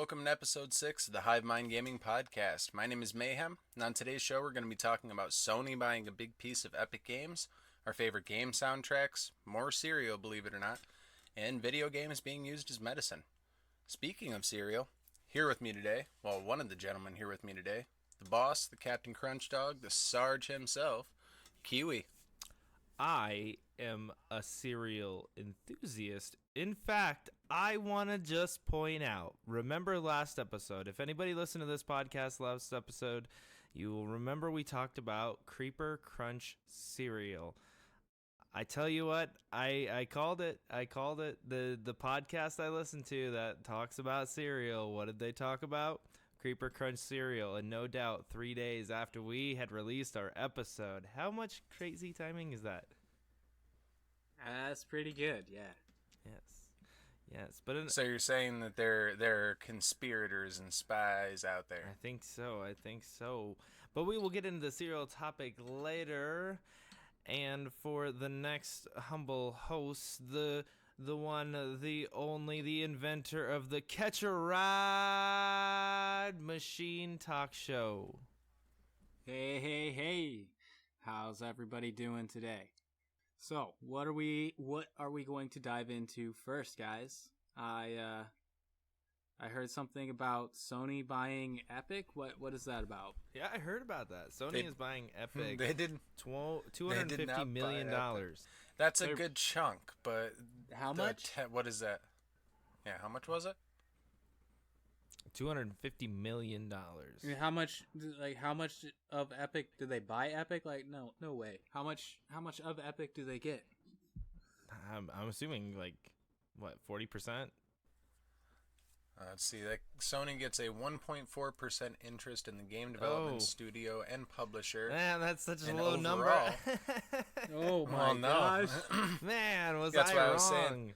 welcome to episode 6 of the HIVE Mind Gaming Podcast. My name is Mayhem, and on today's show we're going to be talking about Sony buying a big piece of Epic Games, our favorite game soundtracks, more cereal, believe it or not, and video games being used as medicine. Speaking of cereal, here with me today, well, one of the gentlemen here with me today, the boss, the Captain Crunch Dog, the Sarge himself, KIWI. I am a cereal enthusiast. In fact, I want to just point out, remember last episode, if anybody listened to this podcast last episode, you will remember we talked about Creeper Crunch cereal. I tell you what, I called it. The podcast I listened to that talks about cereal, what did they talk about? Creeper Crunch cereal, and no doubt 3 days after we had released our episode. How much crazy timing is that? That's pretty good, yeah. Yes, but So you're saying that there are conspirators and spies out there? I think so. But we will get into the cereal topic later. And for the next humble host, the one, the only, the inventor of the Catch a Ride Machine Talk Show. Hey. How's everybody doing today? So, what are we going to dive into first, guys? I heard something about Sony buying Epic. What is that about? Yeah, I heard about that. Sony is buying Epic. They did $250 million. That's a good chunk, but how much? What is that? Yeah, how much was it? $250 million. I mean, how much of Epic do they buy Epic? Like, no way. How much of Epic do they get? I'm assuming like what, 40%? Let's see. Sony gets a 1.4% interest in the game development studio and publisher. Man, that's such a overall, low number. Oh my gosh. Man, that's I what wrong? I was saying.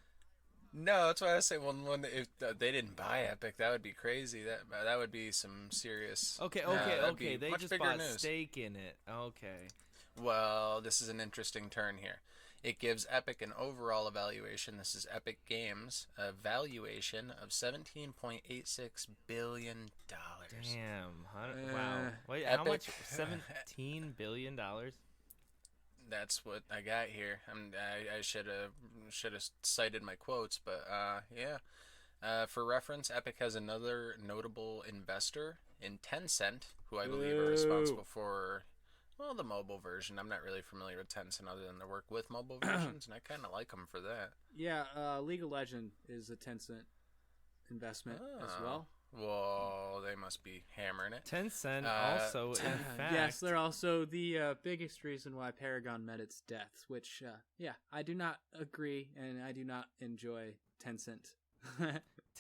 No, that's why I say if they didn't buy Epic, that would be crazy. That would be some serious. Okay. They just bought stake in it. Okay. Well, this is an interesting turn here. It gives Epic an overall evaluation. This is Epic Games, a valuation of $17.86 billion. Damn. Wow. Wait, Epic, how much? $17 billion? That's what I got here. I should have cited my quotes, but yeah. For reference, Epic has another notable investor in Tencent, who I believe are responsible for, well, the mobile version. I'm not really familiar with Tencent other than their work with mobile versions, and I kind of like them for that. Yeah, League of Legends is a Tencent investment as well. Well, they must be hammering it. Tencent also, in fact. Yes, they're also the biggest reason why Paragon met its death, which, I do not agree, and I do not enjoy Tencent.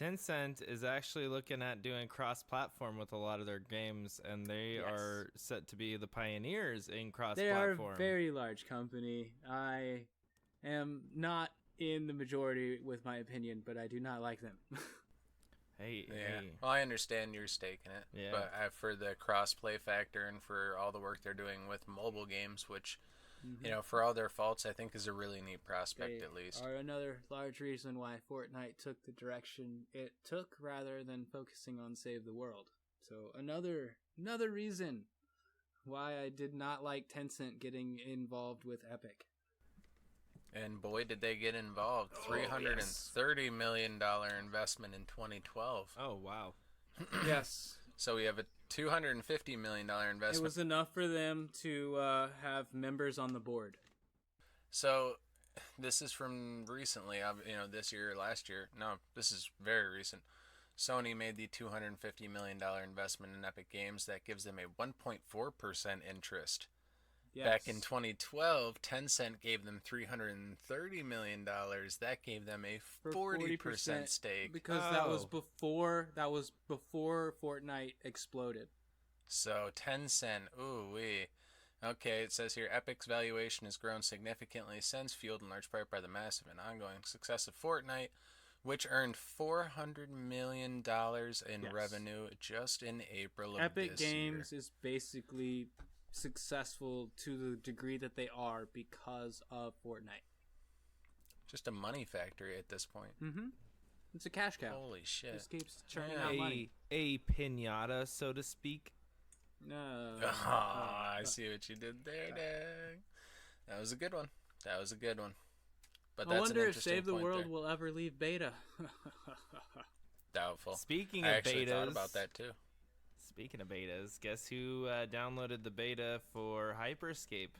Tencent is actually looking at doing cross-platform with a lot of their games, and they are set to be the pioneers in cross-platform. They are a very large company. I am not in the majority with my opinion, but I do not like them. Hey. Well, I understand your stake in it, yeah. But for the cross-play factor and for all the work they're doing with mobile games, which, for all their faults, I think is a really neat prospect, at least. Are another large reason why Fortnite took the direction it took rather than focusing on Save the World. So another reason why I did not like Tencent getting involved with Epic. And boy, did they get involved. $330 million investment in 2012. Oh, wow. Yes. So we have a $250 million investment. It was enough for them to have members on the board. So this is from recently, this year or last year. No, this is very recent. Sony made the $250 million investment in Epic Games. That gives them a 1.4% interest. Yes. Back in 2012, Tencent gave them $330 million. That gave them a 40% stake. Because that was before Fortnite exploded. So Tencent, ooh-wee. Okay, it says here, Epic's valuation has grown significantly since, fueled in large part by the massive and ongoing success of Fortnite, which earned $400 million in revenue just in April of Epic this year. Epic Games is basically successful to the degree that they are because of Fortnite. Just a money factory at this point. Mm-hmm. It's a cash cow. Holy shit. Just keeps churning out money. A pinata, so to speak. No. I see what you did there, Dag. That was a good one. But I that's wonder an if interesting Save the point World there. will ever leave beta. Doubtful. Speaking I of actually betas, thought about that too. Speaking of betas, guess who downloaded the beta for Hyperscape?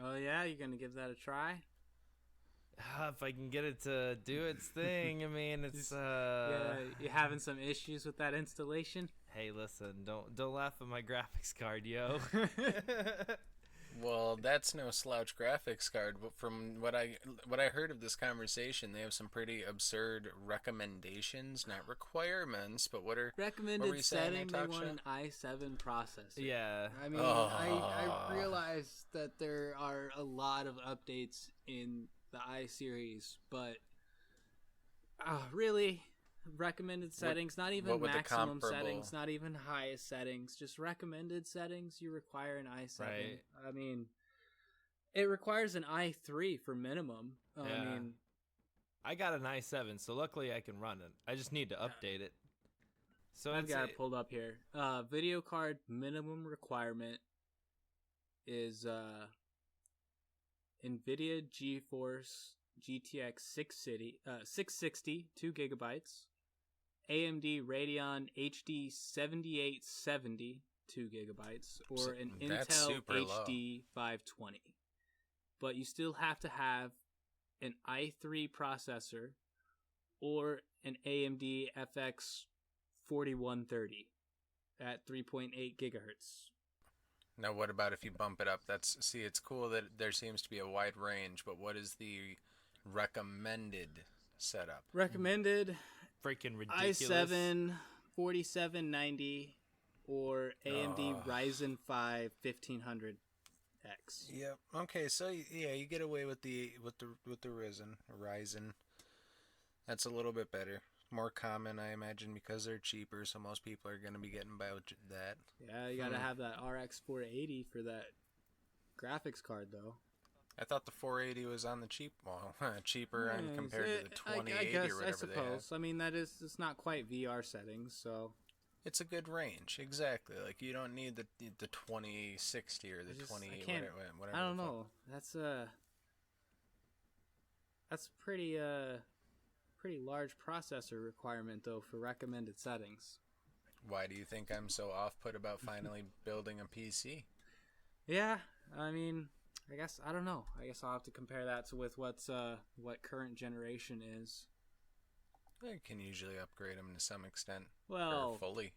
Oh yeah, you're gonna give that a try? If I can get it to do its thing, I mean, it's Yeah, you having some issues with that installation? Hey, listen, don't laugh at my graphics card, yo. Well, that's no slouch graphics card, but from what I heard of this conversation, they have some pretty absurd recommendations, not requirements, but what were Recommended you saying setting, there, they want TalkShow? an i7 processor. Yeah. I mean, Oh. I realize that there are a lot of updates in the i series, but really, recommended settings, not even what would the maximum comparable- settings, not even highest settings, just recommended settings, you require an i7. Right. I mean, it requires an i3 for minimum. I Yeah. mean, I got an i7, so luckily I can run it. I just need to update it. So I've it's got it pulled up here. Video card minimum requirement is NVIDIA GeForce GTX 660, 2 gigabytes. AMD Radeon HD 7870, 2 gigabytes. Or an That's Intel super low. HD 520. But you still have to have an i3 processor or an AMD FX 4130 at 3.8 gigahertz. Now, what about if you bump it up? It's cool that there seems to be a wide range, but what is the recommended setup? Recommended freaking ridiculous. i7 4790 or AMD Ryzen 5 1500X. Yep. Okay, so yeah, you get away with the Ryzen. That's a little bit better. More common, I imagine, because they're cheaper, so most people are going to be getting by with that. Yeah, you gotta have that RX 480 for that graphics card, though. I thought the 480 was on the cheaper Yeah, compared to the 2080 I guess, or whatever I suppose. they have. I mean, it's not quite VR settings, so It's a good range, exactly. Like, you don't need the 2060 or the 20 whatever. I don't know. That's pretty large processor requirement though for recommended settings. Why do you think I'm so off-put about finally building a PC? Yeah, I mean, I don't know. I guess I'll have to compare that to with what current generation is. I can usually upgrade them to some extent. Well, or fully.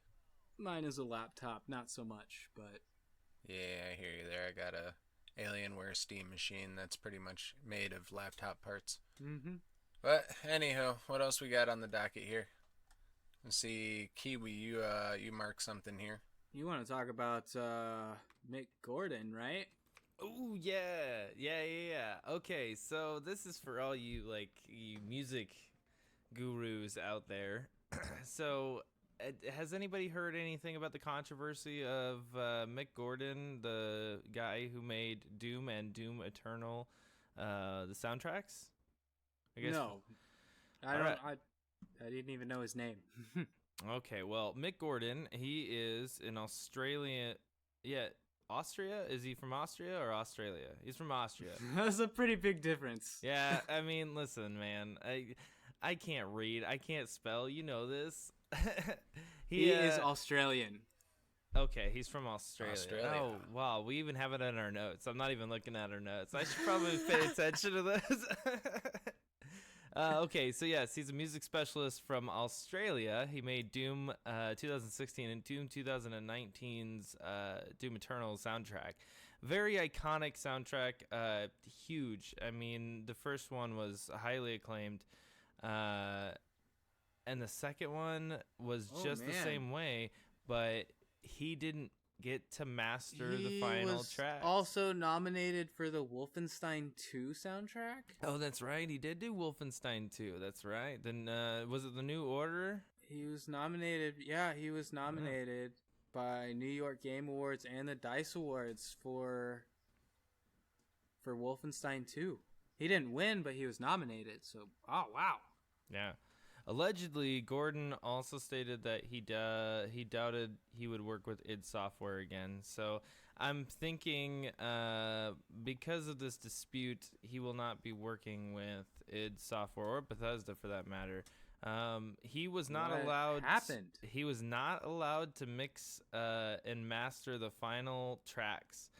Mine is a laptop, not so much, but Yeah, I hear you there. I got a Alienware Steam machine that's pretty much made of laptop parts. mm-hmm. But anywho, what else we got on the docket here? Let's see, Kiwi, you mark something here. You want to talk about Mick Gordon, right? Oh yeah. Okay, so this is for all you you music gurus out there. So, has anybody heard anything about the controversy of Mick Gordon, the guy who made Doom and Doom Eternal, the soundtracks? I guess No, I didn't even know his name. Okay, well, Mick Gordon, he is an Australian. Yeah, Austria? Is he from Austria or Australia? He's from Austria. That's a pretty big difference. Yeah, I mean, listen, man. I can't read. I can't spell. You know this. He is Australian. Okay, he's from Australia. Australia. Oh, wow. We even have it in our notes. I'm not even looking at our notes. I should probably pay attention to this. Okay, so yes, he's a music specialist from Australia. He made Doom 2016 and Doom 2019's Doom Eternal soundtrack. Very iconic soundtrack, huge. I mean, the first one was highly acclaimed, and the second one was just the same way, but he didn't get to master the final track. Also nominated for the Wolfenstein 2 soundtrack. Oh, that's right. He did do Wolfenstein 2. That's right. Then was it The New Order? He was nominated. Yeah, he was nominated by New York Game Awards and the DICE Awards for Wolfenstein 2. He didn't win, but he was nominated. So, oh wow. Yeah. Allegedly, Gordon also stated that he doubted he would work with id Software again. So I'm thinking because of this dispute, he will not be working with id Software or Bethesda for that matter. He was not What allowed. happened? He was not allowed to mix and master the final tracks.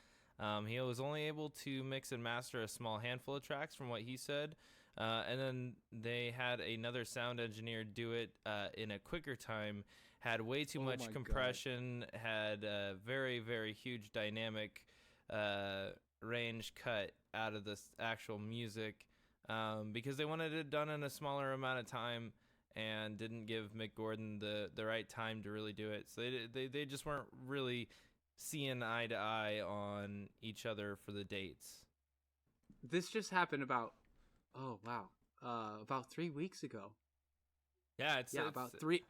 He was only able to mix and master a small handful of tracks, from what he said. And then they had another sound engineer do it in a quicker time. Had way too much compression. Had a very, very huge dynamic range cut out of this actual music because they wanted it done in a smaller amount of time and didn't give Mick Gordon the right time to really do it. So they just weren't really seeing eye to eye on each other for the dates. This just happened about 3 weeks ago. Yeah, it's about 3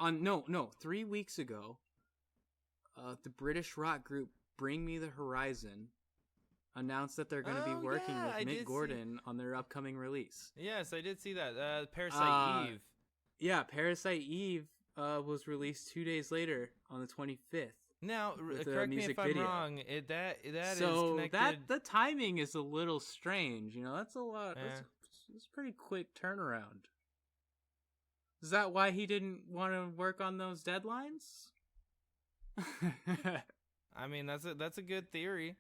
weeks ago. The British rock group Bring Me the Horizon announced that they're going to be working with Mick Gordon on their upcoming release. Yes, I did see that. Parasite Eve. Yeah, Parasite Eve was released 2 days later on the 25th. Now, correct me if I'm wrong. That is connected. The timing is a little strange. You know, that's a lot. Yeah. That's a pretty quick turnaround. Is that why he didn't want to work on those deadlines? I mean, that's a good theory.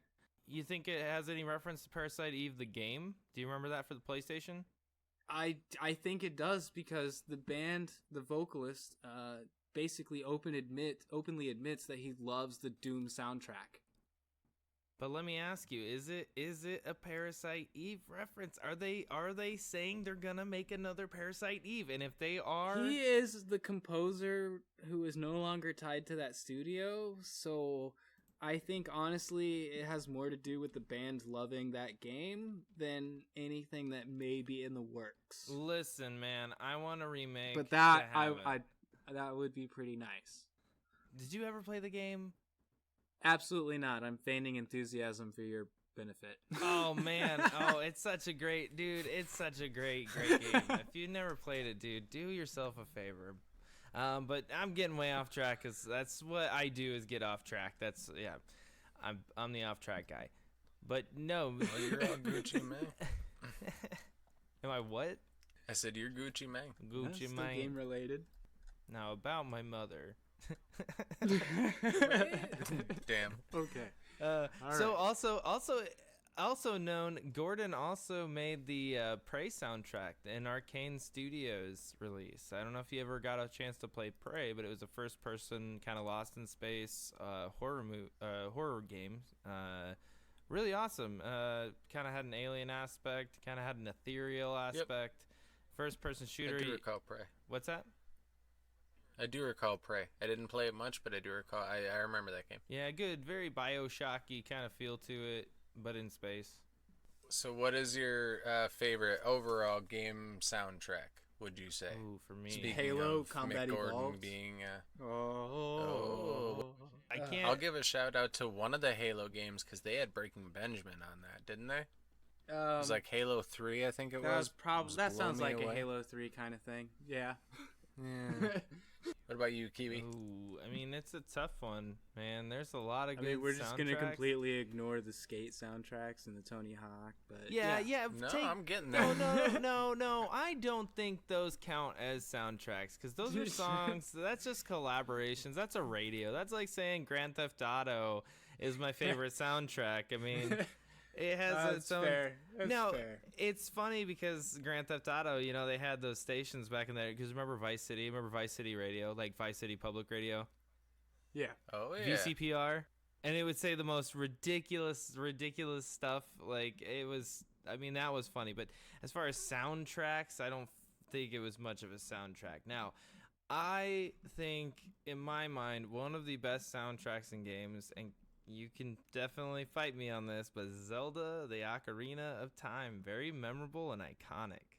You think it has any reference to Parasite Eve, the game? Do you remember that for the PlayStation? I think it does because the band, the vocalist, basically openly admits that he loves the Doom soundtrack. But let me ask you, is it a Parasite Eve reference? Are they saying they're gonna make another Parasite Eve? And if they are, he is the composer who is no longer tied to that studio, so I think honestly it has more to do with the band loving that game than anything that may be in the works. Listen, man, I want to remake. But that that would be pretty nice. Did you ever play the game? Absolutely not. I'm feigning enthusiasm for your benefit. Oh man, it's such a great It's such a great game. If you never played it, dude, do yourself a favor. But I'm getting way off track because that's what I do is get off track. I'm the off track guy. But no, well, you're all Gucci Mane. Am I what? I said you're Gucci Mane. Gucci Mane. Mane. Game related. Now about my mother. Damn. Okay. So also known, Gordon also made the Prey soundtrack in Arcane Studios release. I don't know if you ever got a chance to play Prey, but it was a first-person kind of lost in space horror game. Really awesome. Kind of had an alien aspect, kind of had an ethereal aspect. Yep. First-person shooter. I do recall Prey. What's that? I do recall Prey. I didn't play it much, but I do recall. I remember that game. Yeah, good. Very Bioshocky kind of feel to it, but in space. So what is your favorite overall game soundtrack, would you say? Ooh, for me. Speaking Halo of Combat Mick Gordon Evolved. Being, I can't. I'll give a shout out to one of the Halo games because they had Breaking Benjamin on that, didn't they? It was like Halo 3, I think it was. That sounds like a Halo 3 kind of thing. Yeah. Yeah. What about you, Kiwi? Ooh, I mean, it's a tough one, man. There's a lot of good we're just going to soundtracks. completely ignore the skate soundtracks and the Tony Hawk, but yeah. No, I'm getting there. No. I don't think those count as soundtracks because those are songs. That's just collaborations. That's a radio. That's like saying Grand Theft Auto is my favorite soundtrack. I mean, it has its own. Fair. That's no, fair. It's funny because Grand Theft Auto, they had those stations back in there. Because remember Vice City? Remember Vice City Radio, like Vice City Public Radio? Yeah. Oh yeah. VCPR, and it would say the most ridiculous stuff. Like it was. I mean, that was funny. But as far as soundtracks, I don't think it was much of a soundtrack. Now, I think in my mind, one of the best soundtracks in games, and you can definitely fight me on this, but Zelda, the Ocarina of Time, very memorable and iconic.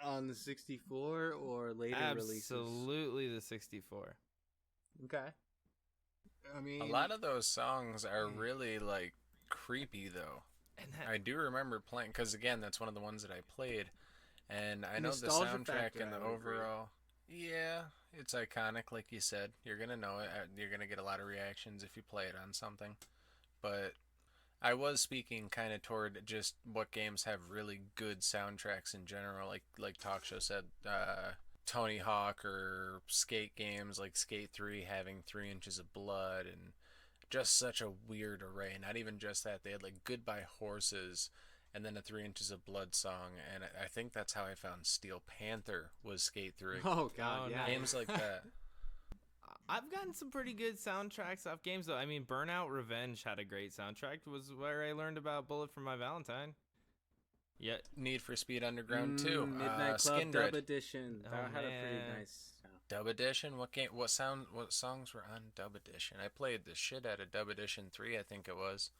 On the 64 or later releases? Absolutely the 64. Okay. I mean, a lot of those songs are really like creepy though. And I do remember playing because again, that's one of the ones that I played, And I know the Nostalgia soundtrack factor, and the I would agree. overall, yeah, it's iconic, like you said. You're gonna know it. You're gonna get a lot of reactions if you play it on something. But I was speaking kind of toward just what games have really good soundtracks in general, like TalkShow said, Tony Hawk or skate games like Skate 3 having 3 Inches of Blood and just such a weird array. Not even just that, they had like Goodbye Horses and then a 3 Inches of Blood song, and I think that's how I found Steel Panther was Skate 3. Oh God, Oh, yeah. nice. Games like that. I've gotten some pretty good soundtracks off games, though. I mean, Burnout Revenge had a great soundtrack. Was where I learned about Bullet for My Valentine. Yeah. Need for Speed Underground 2. Midnight Club Skindred. Dub Edition. Oh, That had a pretty man. nice sound. Dub Edition? What songs were on Dub Edition? I played the shit out of Dub Edition 3, I think it was.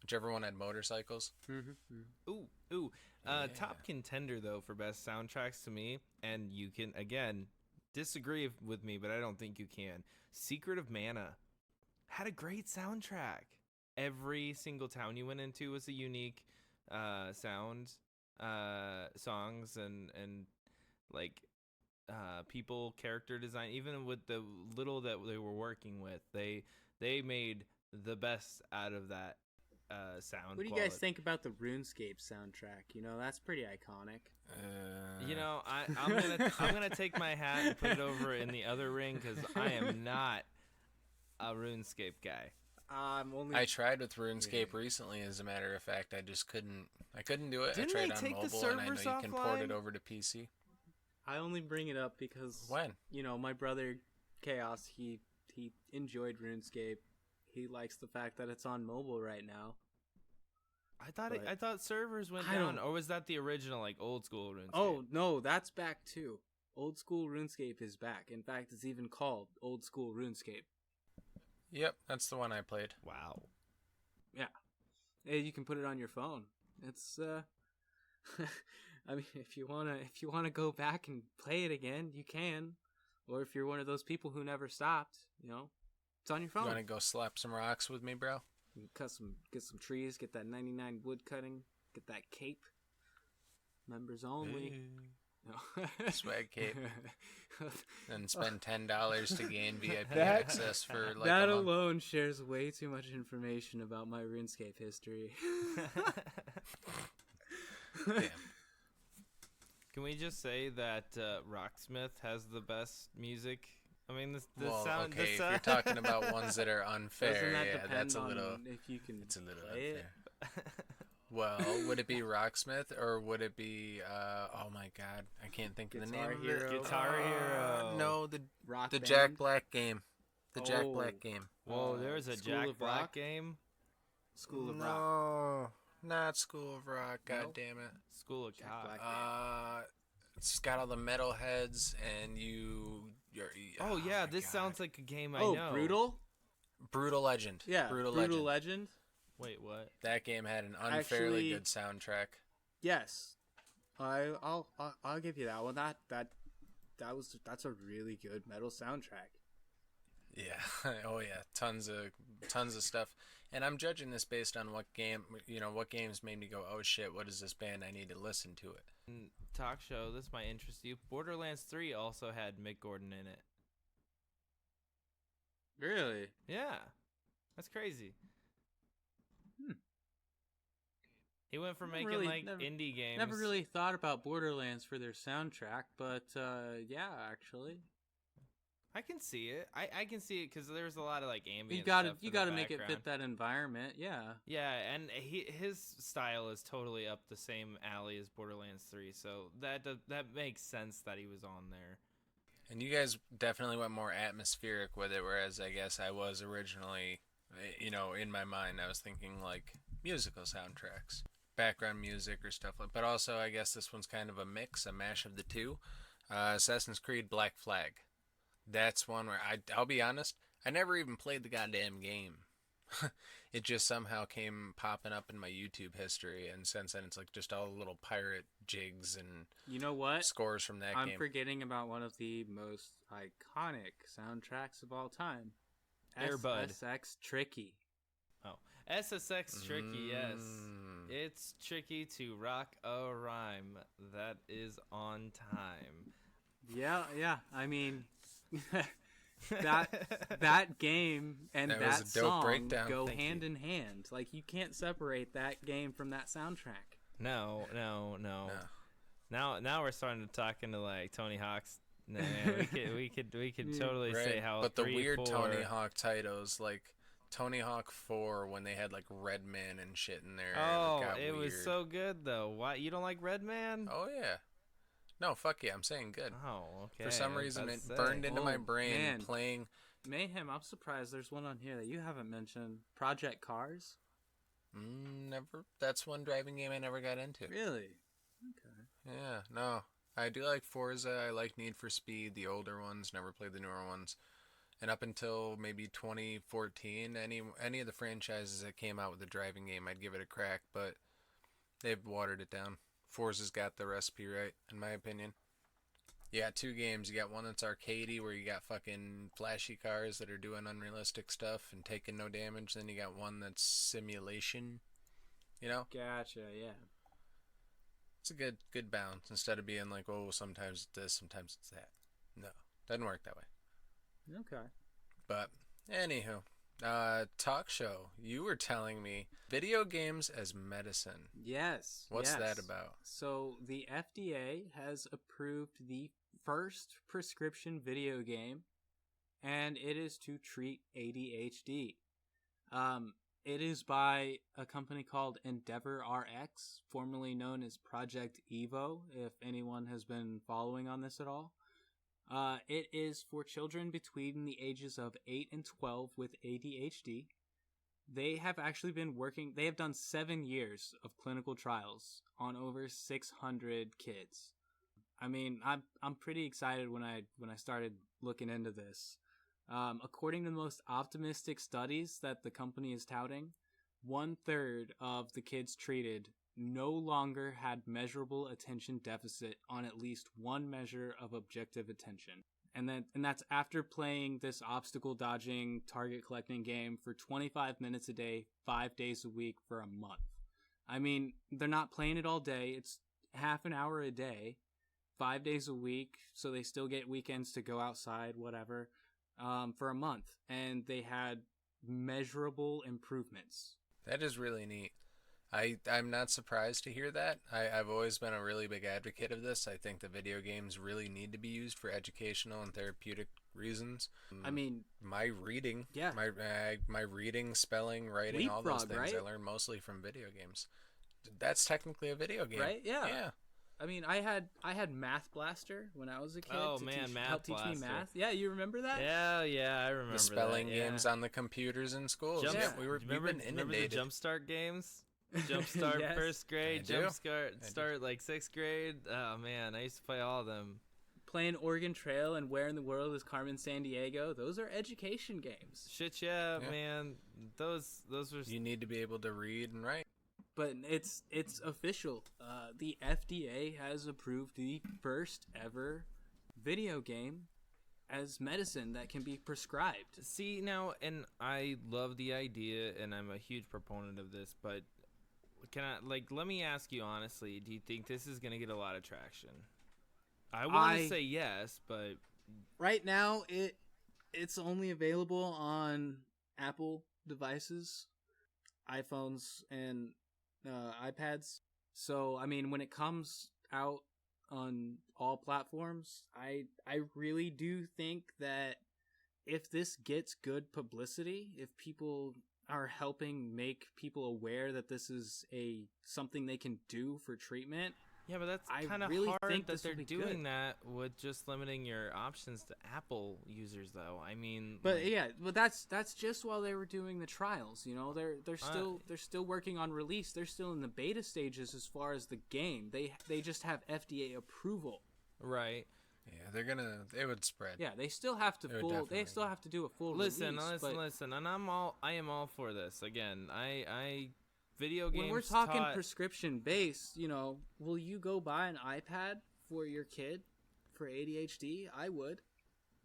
Whichever one had motorcycles. Ooh. Yeah. Top contender, though, for best soundtracks to me, and you can, again, disagree with me, but I don't think you can. Secret of Mana had a great soundtrack. Every single town you went into was a unique songs and like people character design. Even with the little that they were working with, they made the best out of that sound. What do you guys think about the RuneScape soundtrack? You know, that's pretty iconic. You know, I'm gonna take my hat and put it over in the other ring because I am not a RuneScape guy. I tried with RuneScape recently, as a matter of fact. I just couldn't do it. Didn't I tried they on take the mobile, and I know servers you can port it offline? over to PC. I only bring it up because When? you know, my brother Chaos, he enjoyed RuneScape. He likes the fact that it's on mobile right now. I thought servers went I down, don't- or was that the original like old school RuneScape? Oh no, that's back too. Old school RuneScape is back. In fact, it's even called Old School RuneScape. Yep, that's the one I played. wow. Yeah, hey, you can put it on your phone. It's I mean, if you wanna go back and play it again, you can. Or if you're one of those people who never stopped, you know, it's on your You phone. want to go slap some rocks with me, bro? You can get some trees, get that 99 wood cutting, get that cape. Members only. No. Swag cape. And spend $10 to gain VIP That- access for like that a month. alone shares way too much information about my RuneScape history. Damn. Can we just say that Rocksmith has the best music? I mean, the Well, sound. okay, the if sound... you're talking about ones that are unfair, Doesn't that yeah, depend that's a on little. if you can It's a little play it? unfair. Well, would it be Rocksmith or would it be? Oh my God, I can't think of the Guitar name of Hero. it. Guitar Hero. No, Rock the Band? Jack Black game. The Jack Oh. Black game. Whoa, there's a School Jack of Black Rock? game. School of Rock. No, not School of Rock. God Nope. damn it. School of Jack Cock. Black. It's got all the metal heads and you're. Oh yeah, my this God. sounds like a game I Oh, know. Brutal? Brutal Legend. Yeah, Brutal Brutal Legend. Legend. Wait, what? That game had an unfairly Actually- good soundtrack. Yes, I'll give you that one. That's a really good metal soundtrack. Yeah. Oh yeah. Tons of stuff. And I'm judging this based on what games made me go, oh shit, what is this band? I need to listen to it. Talk show. This might interest you. Borderlands 3 also had Mick Gordon in it. Really? Yeah, that's crazy. He went from Never making really- like never- indie games. Never really thought about Borderlands for their soundtrack, but yeah, actually, I can see it. I can see it because there's a lot of like ambient. you gotta stuff in you the gotta make it background. fit that environment. Yeah. Yeah, and his style is totally up the same alley as Borderlands 3, so that makes sense that he was on there. And you guys definitely went more atmospheric with it, whereas I guess I was originally, in my mind, I was thinking like musical soundtracks, background music or stuff like. But also, I guess this one's kind of a mix, a mash of the two. Assassin's Creed Black Flag. That's one where I'll be honest, I never even played the goddamn game. It just somehow came popping up in my YouTube history, and since then it's like just all the little pirate jigs and You know what? scores from that I'm game. forgetting about one of the most iconic soundtracks of all time. Air Bud. SSX Tricky. Oh, SSX Tricky, yes. Mm. It's tricky to rock a rhyme that is on time. Yeah. I mean, that game and That was that a dope song breakdown. go Thank hand you. in hand. Like, you can't separate that game from that soundtrack. No. Now we're starting to talk into like Tony Hawk's. Nah, we could totally say how. But the 3, weird 4, Tony Hawk titles, like Tony Hawk 4, when they had like Redman and shit in there. Oh, got it was weird. so good though. Why you don't like Redman? Oh yeah. No, fuck yeah, I'm saying good. Oh, okay. For some I was reason, about it to say. burned into my Oh, brain man. playing. Mayhem, I'm surprised there's one on here that you haven't mentioned. Project Cars? Never. That's one driving game I never got into. Really? Okay. Yeah, no. I do like Forza. I like Need for Speed, the older ones. Never played the newer ones. And up until maybe 2014, any of the franchises that came out with a driving game, I'd give it a crack. But they've watered it down. Forza's got the recipe right, in my opinion. You got 2 games. You got one that's arcadey, where you got fucking flashy cars that are doing unrealistic stuff and taking no damage. Then you got one that's simulation. You know? Gotcha, yeah. It's a good balance instead of being like, oh, sometimes it's this, sometimes it's that. No, doesn't work that way. Okay. But anywho, talk show. You were telling me video games as medicine. Yes. What's yes. that about? So the FDA has approved the first prescription video game, and it is to treat ADHD. It is by a company called Endeavor RX, formerly known as Project Evo, if anyone has been following on this at all. It is for children between the ages of 8 and 12 with ADHD. They have actually been working, they have done 7 years of clinical trials on over 600 kids. I mean, I'm pretty excited when I started looking into this. According to the most optimistic studies that the company is touting, 1/3 of the kids treated no longer had measurable attention deficit on at least one measure of objective attention. And that's after playing this obstacle dodging, target collecting game for 25 minutes a day, 5 days a week for a month. I mean, they're not playing it all day. It's half an hour a day, 5 days a week, so they still get weekends to go outside, whatever, for a month. And they had measurable improvements. That is really neat. I'm not surprised to hear that. I've always been a really big advocate of this. I think the video games really need to be used for educational and therapeutic reasons. I mean, my reading, yeah, my reading, spelling, writing, all those things, right? I learned mostly from video games. That's technically a video game, right? Yeah. Yeah. I mean, I had Math Blaster when I was a kid. Oh to man, help teach me math. Yeah, you remember that? Yeah, I remember The spelling that, games on the computers in schools. Jump, Yeah, we've been remember inundated. the Jumpstart games? Jumpstart Yes. first grade, I do. Jumpstart like 6th grade. Oh man, I used to play all of them. Playing Oregon Trail and Where in the World is Carmen Sandiego. Those are education games. Shit, yeah, man. Those were. You need to be able to read and write. But it's official. The FDA has approved the first ever video game as medicine that can be prescribed. See now, and I love the idea, and I'm a huge proponent of this. But let me ask you honestly: do you think this is gonna get a lot of traction? I want to say yes, but right now it's only available on Apple devices, iPhones, and iPads. So I mean, when it comes out on all platforms, I really do think that if this gets good publicity, if people are helping make people aware that this is something they can do for treatment. Yeah, but that's I kind of really hard think that this will they're be doing good. that with just limiting your options to Apple users, though. I mean, But yeah, but that's just while they were doing the trials. You know, they're still working on release. They're still in the beta stages as far as the game. They just have FDA approval. right. Yeah, it would spread. Yeah, they still have to definitely. do a full Listen, release. listen, and I am all for this. Again, I video games. When we're talking taught, prescription based, you know, will you go buy an iPad for your kid for ADHD? I would.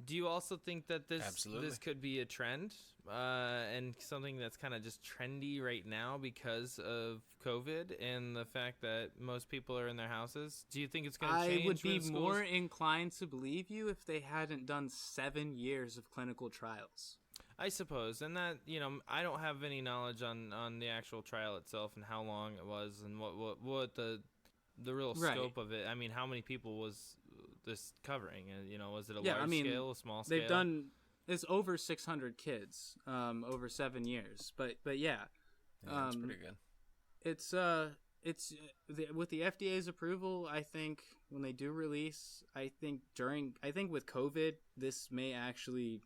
do you also think that Absolutely. this could be a trend? and something that's kind of just trendy right now because of COVID and the fact that most people are in their houses? Do you think it's going to change? I would be when more schools... inclined to believe you if they hadn't done 7 years of clinical trials. I suppose, and that, I don't have any knowledge on the actual trial itself and how long it was and what the real scope of it. I mean, how many people was this covering? Was it a large scale, a small scale? They've done it's over 600 kids over 7 years, but yeah, that's pretty good. It's with the FDA's approval. I think when they do release, I think with COVID, this may actually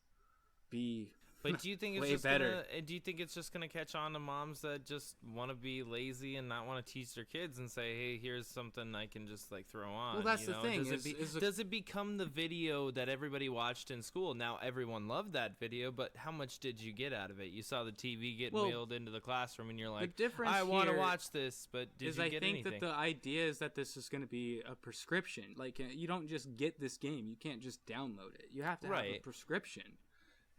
be. But do you think it's way just better? Do you think it's just gonna catch on to moms that just want to be lazy and not want to teach their kids and say, "Hey, here's something I can just throw on"? Well, that's the thing. Does it become the video that everybody watched in school? Now everyone loved that video, but how much did you get out of it? You saw the TV get wheeled into the classroom, and you're like, "I want to watch this," but did you get anything? I think that the idea is that this is going to be a prescription. Like, you don't just get this game; you can't just download it. You have to have a prescription.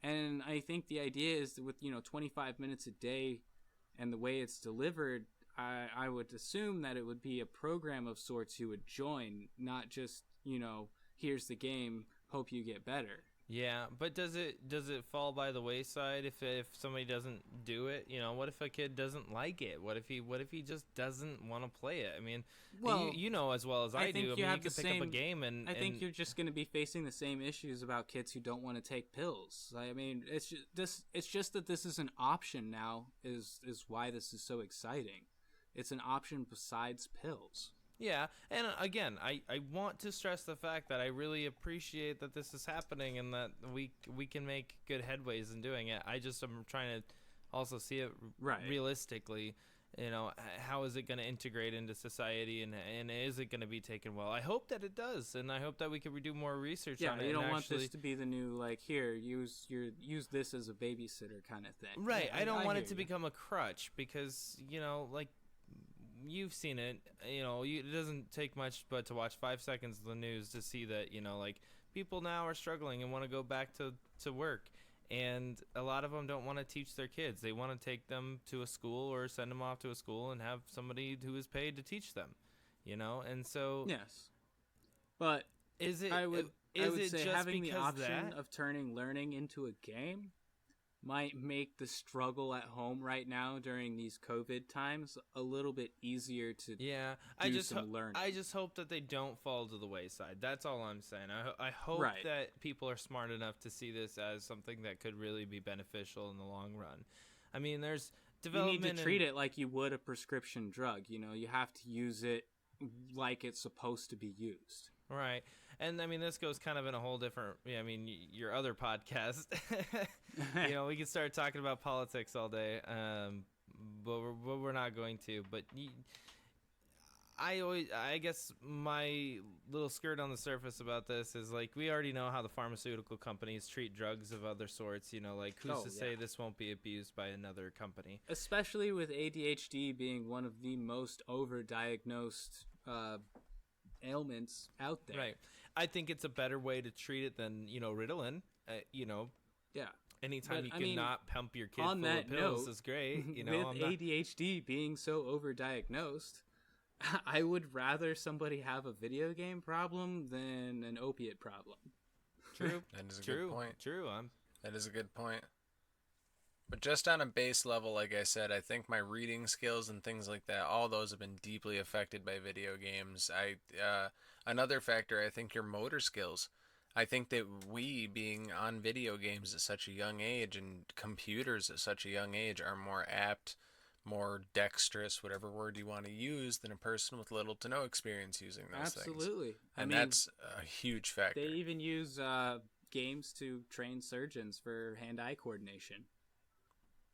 And I think the idea is that with 25 minutes a day and the way it's delivered, I would assume that it would be a program of sorts you would join, not just, here's the game, hope you get better. Yeah, but does it fall by the wayside if somebody doesn't do it? What if a kid doesn't like it? What if he just doesn't want to play it? I mean, well, you know as well as I do. You can pick up a game and I think you're just going to be facing the same issues about kids who don't want to take pills. I mean, it's just that this is an option now is why this is so exciting. It's an option besides pills. Yeah, and again, I want to stress the fact that I really appreciate that this is happening and that we can make good headways in doing it. I just am trying to also see it realistically. How is it going to integrate into society and is it going to be taken well? I hope that it does, and I hope that we can do more research on it. Yeah, you don't want this to be the new, here, use this as a babysitter kind of thing. Right, I don't want it to become a crutch because, you've seen it, it doesn't take much but to watch 5 seconds of the news to see that, people now are struggling and want to go back to work. And a lot of them don't want to teach their kids. They want to take them to a school or send them off to a school and have somebody who is paid to teach them, and so. Yes. But I would say having the option of turning learning into a game might make the struggle at home right now during these COVID times a little bit easier to some learning. I just hope that they don't fall to the wayside. That's all I'm saying. I hope that people are smart enough to see this as something that could really be beneficial in the long run. I mean, there's development. You need to treat it like you would a prescription drug. You have to use it like it's supposed to be used. Right. And I mean, this goes kind of in a whole different, your other podcast, we can start talking about politics all day, but we're not going to, but I guess my little skirt on the surface about this is we already know how the pharmaceutical companies treat drugs of other sorts, who's to say this won't be abused by another company? Especially with ADHD being one of the most overdiagnosed, ailments out there. Right. I think it's a better way to treat it than, Ritalin. Yeah. Anytime not pump your kid full of pills is great. With ADHD being so overdiagnosed, I would rather somebody have a video game problem than an opiate problem. True. That is a good point. True. That is a good point. But just on a base level, like I said, I think my reading skills and things like that, all those have been deeply affected by video games. Another factor, I think your motor skills. I think that we being on video games at such a young age and computers at such a young age are more apt, more dexterous, whatever word you want to use, than a person with little to no experience using those things. Absolutely. And that's a huge factor. They even use games to train surgeons for hand-eye coordination.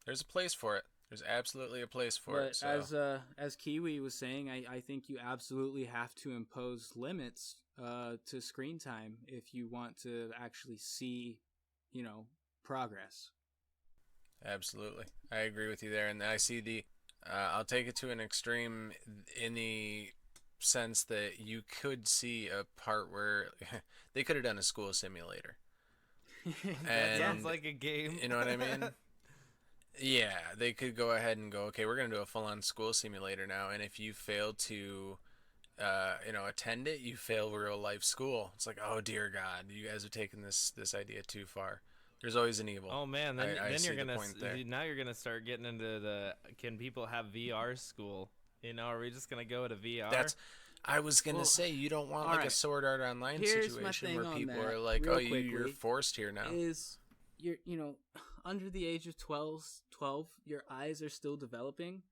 There's a place for it. There's absolutely a place for it. So. As KIWI was saying, I think you absolutely have to impose limits to screen time if you want to actually see, progress. Absolutely. I agree with you there. And I see I'll take it to an extreme in the sense that you could see a part where they could have done a school simulator. That sounds like a game. You know what I mean? Yeah, they could go ahead and go, okay, we're going to do a full-on school simulator now, and if you fail to, attend it, you fail real-life school. It's like, oh, dear God, you guys are taking this idea too far. There's always an evil. Oh man, I then see you're the gonna point there. now you're gonna start getting into the can people have VR school? Are we just gonna go to VR? I was going to Well, say, you don't want like a alright. Sword Art Online Here's my situation thing where on people that, are like, real oh, you're quickly, forced here now. Is you're under the age of 12, your eyes are still developing.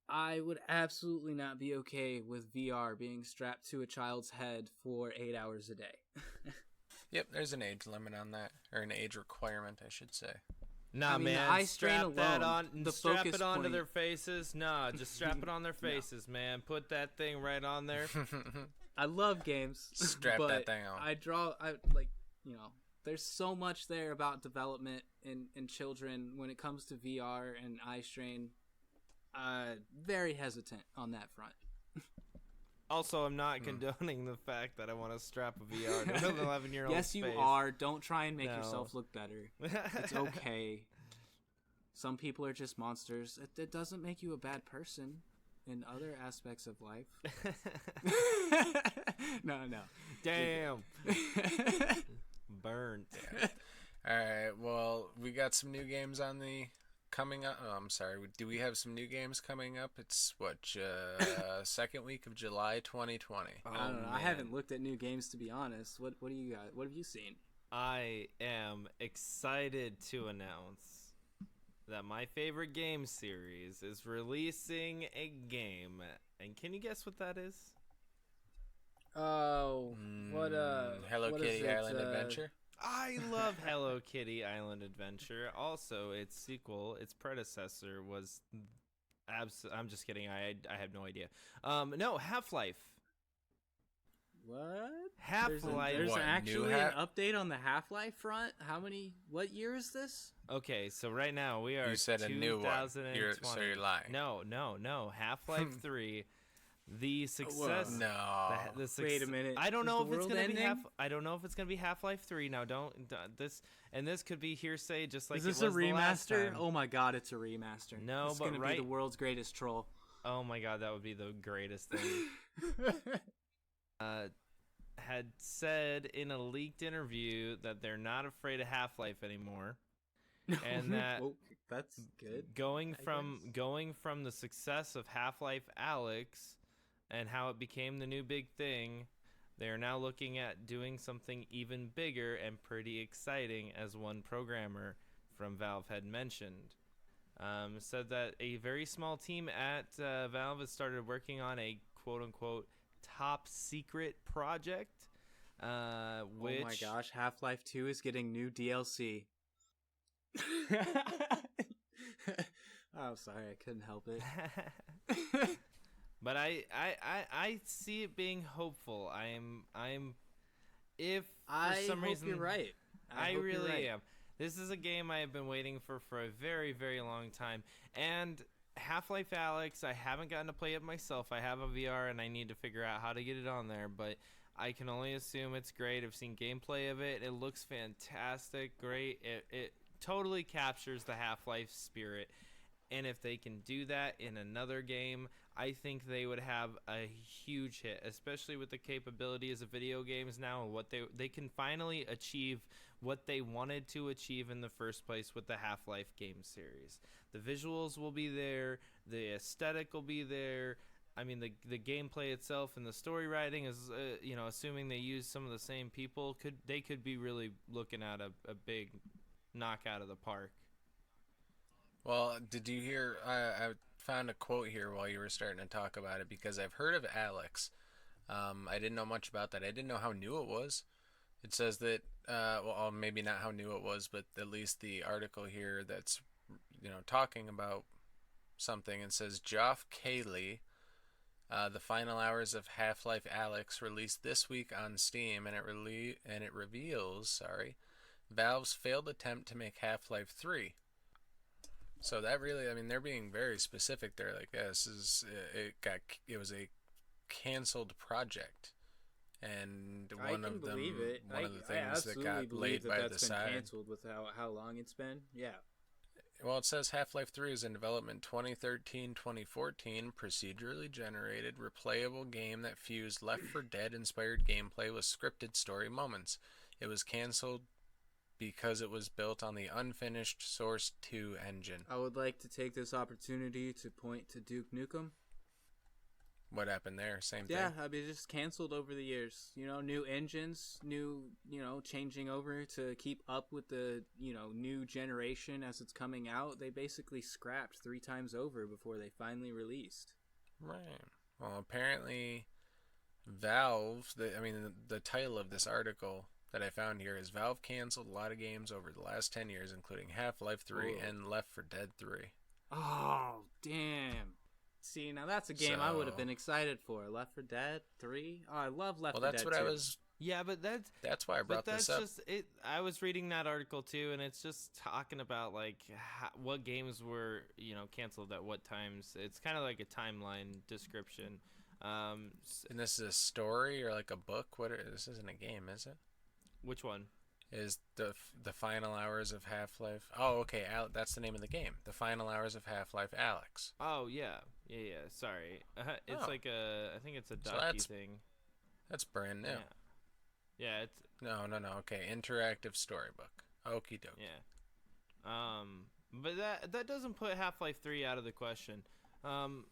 I would absolutely not be okay with VR being strapped to a child's head for 8 hours a day. Yep, there's an age limit on that, or an age requirement, I should say. Nah, I mean, the man, eye strain strap that alone, on. the Strap focus it onto point- their faces. Nah, just strap it on their faces, man. Put that thing right on there. I love games. Strap but that thing on. There's so much there about development in children when it comes to VR and eye strain. Very hesitant on that front. Also, I'm not condoning the fact that I want to strap a VR to an 11-year-old. Yes, you face. are. Don't try and make No. yourself look better. It's okay. Some people are just monsters. It doesn't make you a bad person in other aspects of life. No. Damn. Burnt. All right, well, we got some new games on the coming up. Oh, I'm sorry. Do we have some new games coming up? It's second week of July 2020. I don't know. I haven't looked at new games, to be honest. What do you got? What have you seen? I am excited to announce that my favorite game series is releasing a game. And can you guess what that is? Oh, Hello what Kitty is it, Island Adventure? I love Hello Kitty Island Adventure. Also, its sequel, its predecessor was I'm just kidding. I have no idea. No, Half-Life. What? Half-Life. There's What, actually new an update on the Half-Life front. What year is this? Okay, so right now we are You said a new one. 2020. So you're lying. No. Half-Life 3. The success. No. Wait a minute. I don't Is know the if it's world gonna be ending? I don't know if it's gonna be Half-Life 3. Now, this could be hearsay, just like Is this it a was the last remaster? time. Oh my god, it's a remaster. No, it's but gonna be the world's greatest troll. Oh my god, that would be the greatest thing. Had said in a leaked interview that they're not afraid of Half-Life anymore, and that Oh, that's good. going I from the success of Half-Life Alyx and how it became the new big thing, they are now looking at doing something even bigger and pretty exciting, as one programmer from Valve had mentioned. Said that a very small team at Valve has started working on a quote-unquote top secret project, which... Oh my gosh, Half-Life 2 is getting new DLC. Oh, sorry, I couldn't help it. But I see it being hopeful. I'm if for some hope reason you're right. I hope you're really right. am. This is a game I have been waiting for a very, very long time. And Half-Life Alyx, I haven't gotten to play it myself. I have a VR and I need to figure out how to get it on there, but I can only assume it's great. I've seen gameplay of it. It looks fantastic, great. It totally captures the Half-Life spirit. And if they can do that in another game, I think they would have a huge hit, especially with the capabilities of video games now and what they can finally achieve what they wanted to achieve in the first place with the Half-Life game series. The visuals will be there, the aesthetic will be there. I mean, the gameplay itself and the story writing is, assuming they use some of the same people, they could be really looking at a big knockout of the park. Well, did you hear? I found a quote here while you were starting to talk about it, because I've heard of Alyx. I didn't know much about that. I didn't know how new it was. It says that, maybe not how new it was, but at least the article here that's, talking about something. It says Geoff Keighley, the final hours of Half-Life Alyx released this week on Steam, and it reveals, Valve's failed attempt to make Half-Life 3. So that really, they're being very specific there. Like, yeah, it was a canceled project, and one of the things that got laid by the side. Canceled with how long it's been. Yeah. Well, it says Half-Life 3 is in development 2013-2014, procedurally generated, replayable game that fused Left 4 Dead-inspired gameplay with scripted story moments. It was canceled because it was built on the unfinished Source 2 engine. I would like to take this opportunity to point to Duke Nukem. What happened there? Same thing? Yeah, I mean, just canceled over the years. New engines, changing over to keep up with the, new generation as it's coming out. They basically scrapped 3 times over before they finally released. Right. Well, apparently Valve, the title of this article that I found here is Valve canceled a lot of games over the last 10 years, including Half-Life 3 and Left 4 Dead 3. Oh, damn. See, now that's a game I would have been excited for. Left 4 Dead 3? Oh, I love Left 4 Dead 2. Well, that's what I was... Yeah, but that's why I brought this up. Just it. I was reading that article too, and it's just talking about like what games were canceled at what times. It's kind of like a timeline description. And this is a story or like a book? This isn't a game, is it? Which one? Is the final hours of Half-Life? Oh, okay. That's the name of the game. The final hours of Half-Life Alyx. Oh yeah. Sorry, it's like I think it's a docu thing. That's brand new. Yeah. It's no. Okay, interactive storybook. Okie doke. Yeah. But that doesn't put Half-Life 3 out of the question. No,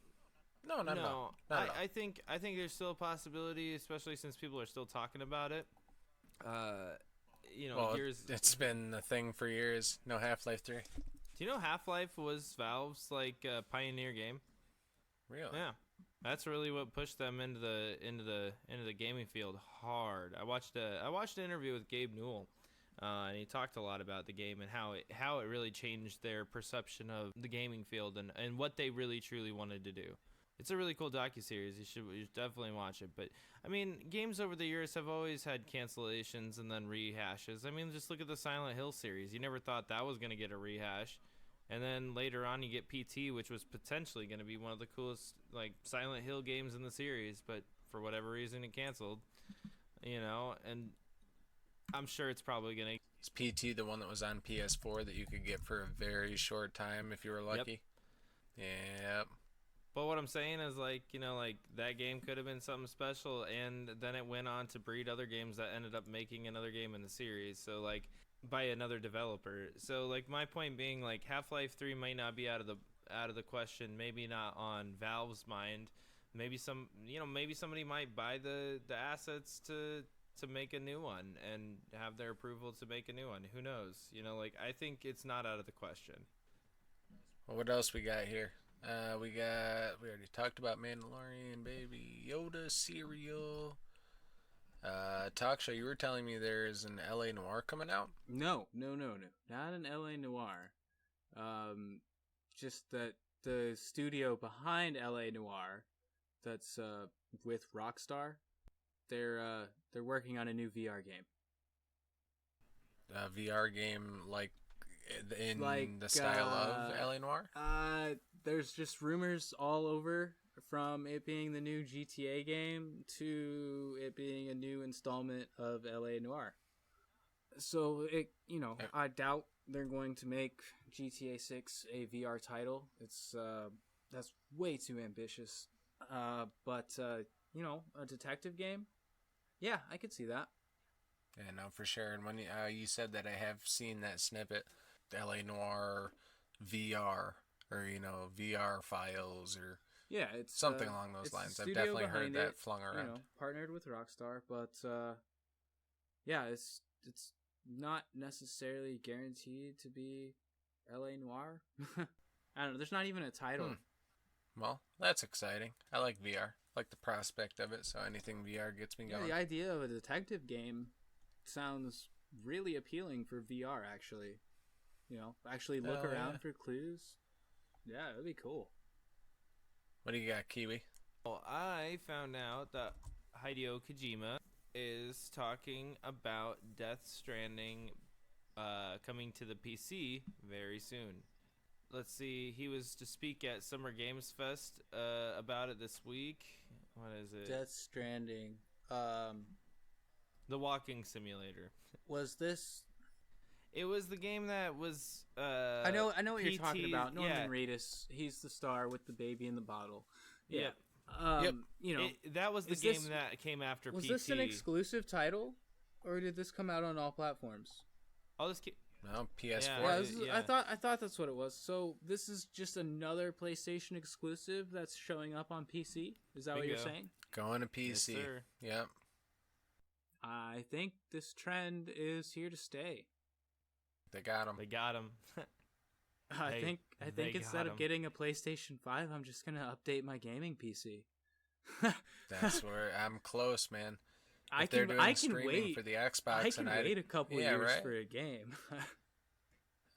not at all. I think there's still a possibility, especially since people are still talking about it. Years. It's been a thing for years. No Half-Life 3. Do you know Half-Life was Valve's pioneer game? Really? Yeah. That's really what pushed them into the gaming field hard. I watched an interview with Gabe Newell, and he talked a lot about the game and how it really changed their perception of the gaming field and what they really truly wanted to do. It's a really cool docuseries. You should definitely watch it. But I mean, games over the years have always had cancellations and then rehashes. I mean, just look at the Silent Hill series. You never thought that was going to get a rehash. And then later on you get PT, which was potentially going to be one of the coolest Silent Hill games in the series, but for whatever reason it canceled. And I'm sure it's probably going to... Is PT the one that was on PS4 that you could get for a very short time if you were lucky? Yep. But what I'm saying is, that game could have been something special, and then it went on to breed other games that ended up making another game in the series, so, by another developer. So, my point being, Half-Life 3 might not be out of the question, maybe not on Valve's mind. Maybe maybe somebody might buy the assets to make a new one and have their approval to make a new one. Who knows? I think it's not out of the question. Well, what else we got here? We already talked about Mandalorian, Baby Yoda cereal. TALKSHOW, you were telling me there's an LA Noire coming out? No. Not an LA Noire. Just that the studio behind LA Noire, that's with Rockstar, they're working on a new VR game. A VR game in the style of LA Noire? There's just rumors all over, from it being the new GTA game to it being a new installment of LA Noire. So I doubt they're going to make GTA 6 a VR title. It's that's way too ambitious. But a detective game, yeah, I could see that. Yeah, no, for sure. And when you said that, I have seen that snippet, LA Noire VR. Or, VR files, or it's something along those lines. I've definitely heard that flung around. Partnered with Rockstar, but it's not necessarily guaranteed to be LA Noire. I don't know. There's not even a title. Well, that's exciting. I like VR. I like the prospect of it. So anything VR gets me going. The idea of a detective game sounds really appealing for VR. Actually, actually look around for clues. Yeah, that'd be cool. What do you got, Kiwi? Well, I found out that Hideo Kojima is talking about Death Stranding coming to the PC very soon. Let's see, he was to speak at Summer Games Fest about it this week. What is it? Death Stranding. The walking simulator. Was this... It was the game that was. I know what you're talking PT about. Norman yeah. Reedus. He's the star with the baby in the bottle. Yeah. Yep. You know, that was the game that came after was PT. this an exclusive title, or did this come out on all platforms? Oh, this. No, PS4. Yeah, I thought that's what it was. So this is just another PlayStation exclusive that's showing up on PC. Is that what you're saying? Going to PC. Yes, sir. Yep. I think this trend is here to stay. They got him. They got him. I think instead of getting a PlayStation 5, I'm just gonna update my gaming PC. That's where I'm close, man. I can wait for the Xbox. I can wait a couple years for a game.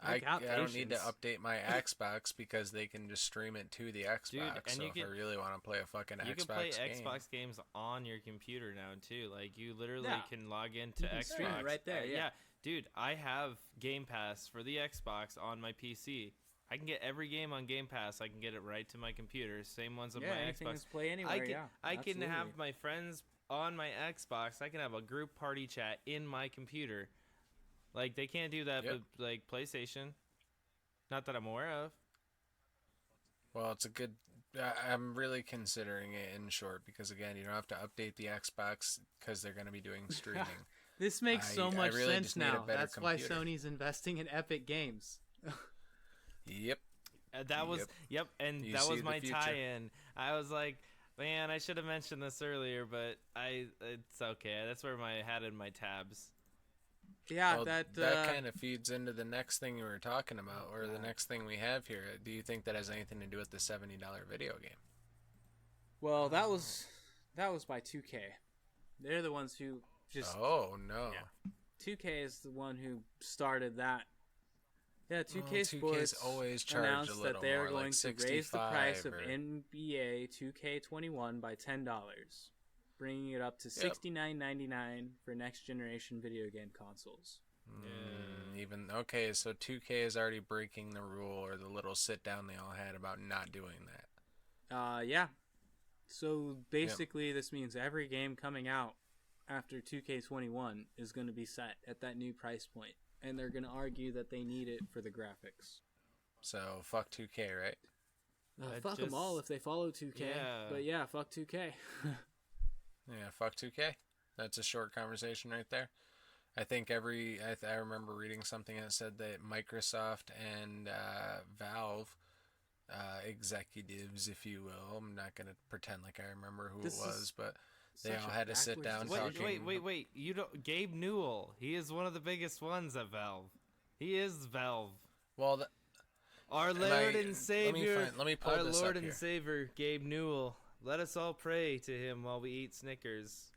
I don't need to update my Xbox because they can just stream it to the Xbox. Dude, and so if I really want to play a fucking Xbox game. You can play Xbox games on your computer now, too. Like, you literally can log into Xbox. Stream it right there, yeah. Dude, I have Game Pass for the Xbox on my PC. I can get every game on Game Pass. I can get it right to my computer. Same ones on my Xbox. Play anywhere, I can have my friends on my Xbox. I can have a group party chat in my computer. Like, they can't do that with, like, PlayStation. Not that I'm aware of. Well, it's a good... I'm really considering it in short because, again, you don't have to update the Xbox because they're going to be doing streaming. This makes so much really sense now. That's computer. why Sony's investing in Epic Games. Yep. And that was my tie-in. I was like, man, I should have mentioned this earlier, but it's okay. That's where I had in my tabs. Yeah, well, that kind of feeds into the next thing you were talking about, or the next thing we have here. Do you think that has anything to do with the $70 video game? Well, that was by 2K. They're the ones who just. Oh no. Yeah. 2K is the one who started that. Yeah, 2K Sports always announced a that they're going like to raise the price of NBA 2K21 by $10, bringing it up to $69.99 for next generation video game consoles. So 2K is already breaking the rule or the little sit down they all had about not doing that. Yeah. So basically, this means every game coming out after 2K21 is going to be set at that new price point. And they're going to argue that they need it for the graphics. So, fuck 2K, right? Fuck them all if they follow 2K. Yeah. But yeah, fuck 2K. Yeah, fuck 2K. That's a short conversation right there. I think I remember reading something that said that Microsoft and Valve executives, if you will, I'm not going to pretend like I remember who it was, but... They all had to sit down talking. Wait. You don't. Gabe Newell. He is one of the biggest ones at Valve. He is Valve. Well, our Lord and Savior. Let me pull our this Lord up and here. Savior, Gabe Newell. Let us all pray to him while we eat Snickers.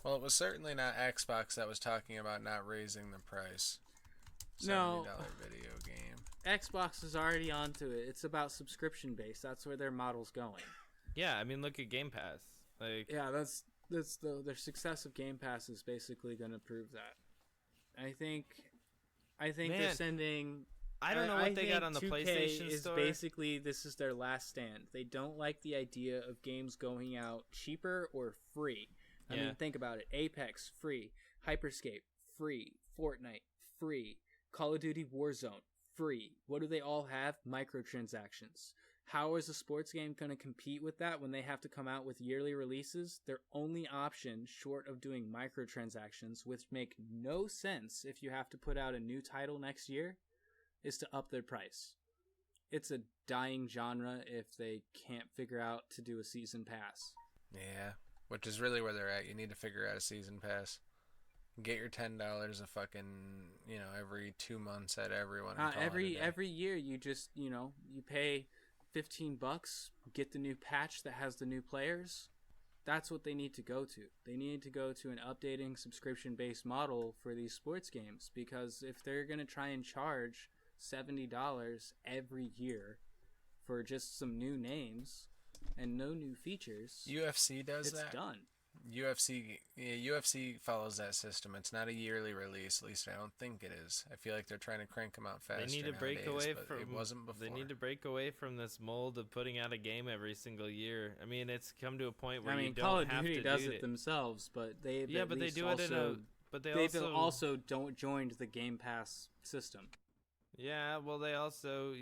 Well, it was certainly not Xbox that was talking about not raising the price. No. $70 video game. Xbox is already onto it. It's about subscription based. That's where their model's going. Yeah, I mean, look at Game Pass. Like, yeah, their success of Game Pass is basically going to prove that. I think they're sending. I don't know what they got on the 2K PlayStation is Store. Basically, this is their last stand. They don't like the idea of games going out cheaper or free. I mean, think about it. Apex, free. Hyperscape, free. Fortnite, free. Call of Duty Warzone, free. What do they all have? Microtransactions. How is a sports game going to compete with that when they have to come out with yearly releases? Their only option, short of doing microtransactions, which make no sense if you have to put out a new title next year, is to up their price. It's a dying genre if they can't figure out to do a season pass. Yeah, which is really where they're at. You need to figure out a season pass. Get your $10 a fucking, every 2 months at everyone. Every year you just, you pay $15, get the new patch that has the new players. That's what they need to go to. They need to go to an updating subscription-based model for these sports games, because if they're going to try and charge $70 every year for just some new names and no new features, UFC does it's that. Done. UFC follows that system. It's not a yearly release, at least I don't think it is. I feel like they're trying to crank them out faster. They need to break away from. It wasn't before. They need to break away from this mold of putting out a game every single year. I mean, it's come to a point where you don't Call of have Duty to does do it themselves, but they do it in a but they also don't joined the Game Pass system. Yeah, well, they also,